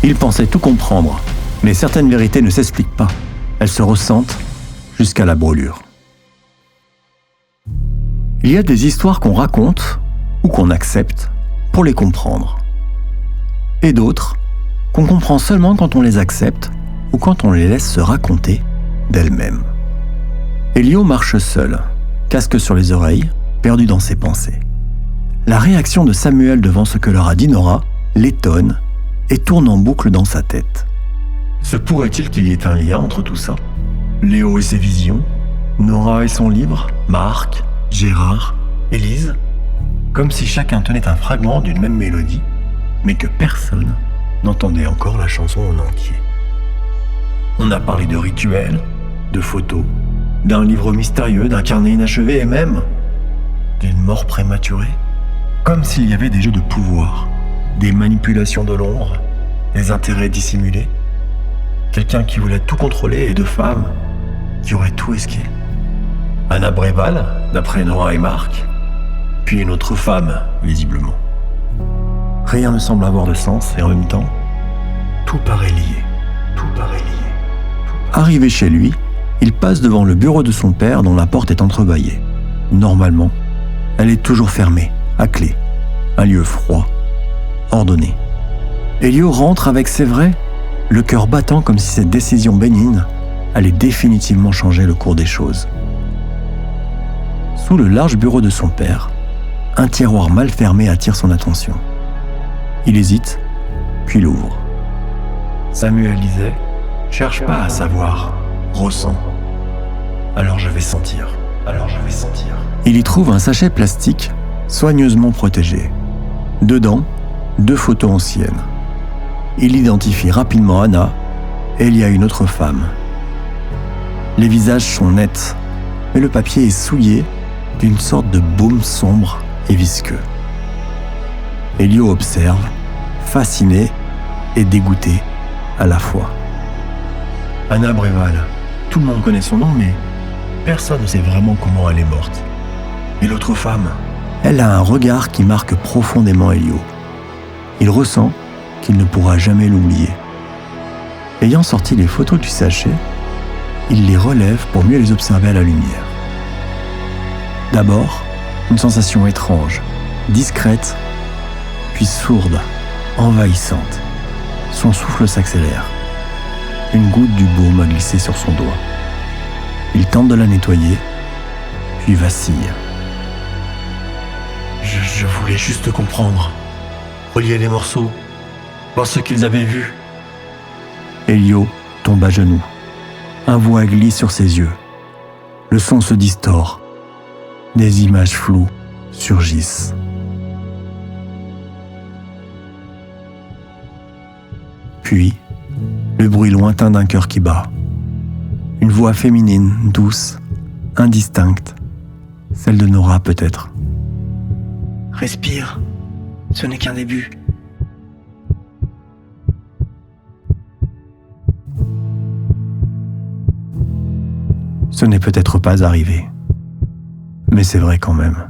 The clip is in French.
Il pensait tout comprendre, mais certaines vérités ne s'expliquent pas. Elles se ressentent jusqu'à la brûlure. Il y a des histoires qu'on raconte ou qu'on accepte pour les comprendre. Et d'autres qu'on comprend seulement quand on les accepte ou quand on les laisse se raconter d'elles-mêmes. Elio marche seul, casque sur les oreilles, perdu dans ses pensées. La réaction de Samuel devant ce que leur a dit Nora l'étonne et tourne en boucle dans sa tête. Se pourrait-il qu'il y ait un lien entre tout ça ? Léo et ses visions, Nora et son livre, Marc, Gérard, Élise, comme si chacun tenait un fragment d'une même mélodie, mais que personne n'entendait encore la chanson en entier. On a parlé de rituels, de photos, d'un livre mystérieux, d'un carnet inachevé et même d'une mort prématurée. Comme s'il y avait des jeux de pouvoir, des manipulations de l'ombre, des intérêts dissimulés. Quelqu'un qui voulait tout contrôler et deux femmes qui auraient tout esqué. Anna Bréval, d'après Nora et Marc, puis une autre femme, visiblement. Rien ne semble avoir de sens et en même temps, tout paraît lié. Tout paraît lié. Arrivé chez lui, il passe devant le bureau de son père dont la porte est entrebâillée. Normalement, elle est toujours fermée, à clé. Un lieu froid, ordonné. Elio rentre avec, c'est vrai, le cœur battant comme si cette décision bénigne allait définitivement changer le cours des choses. Sous le large bureau de son père, un tiroir mal fermé attire son attention. Il hésite, puis l'ouvre. Samuel disait « Cherche pas à savoir, ressens. Alors je vais sentir. Il y trouve un sachet plastique soigneusement protégé. Dedans, 2 photos anciennes. Il identifie rapidement Anna et il y a une autre femme. Les visages sont nets, mais le papier est souillé d'une sorte de baume sombre et visqueux. Elio observe, fasciné et dégoûté à la fois. Anna Bréval, tout le monde connaît son nom, mais personne ne sait vraiment comment elle est morte. Et l'autre femme, elle a un regard qui marque profondément Elio. Il ressent qu'il ne pourra jamais l'oublier. Ayant sorti les photos du sachet, il les relève pour mieux les observer à la lumière. D'abord, une sensation étrange, discrète, puis sourde, envahissante. Son souffle s'accélère. Une goutte du baume a glissé sur son doigt. Il tente de la nettoyer, puis vacille. Je voulais juste comprendre, relier les morceaux, voir ce qu'ils avaient vu. Elio tombe à genoux. Un voile glisse sur ses yeux. Le son se distord. Des images floues surgissent. Puis, le bruit lointain d'un cœur qui bat. Une voix féminine, douce, indistincte. Celle de Nora peut-être. Respire, ce n'est qu'un début. Ce n'est peut-être pas arrivé. Mais c'est vrai quand même.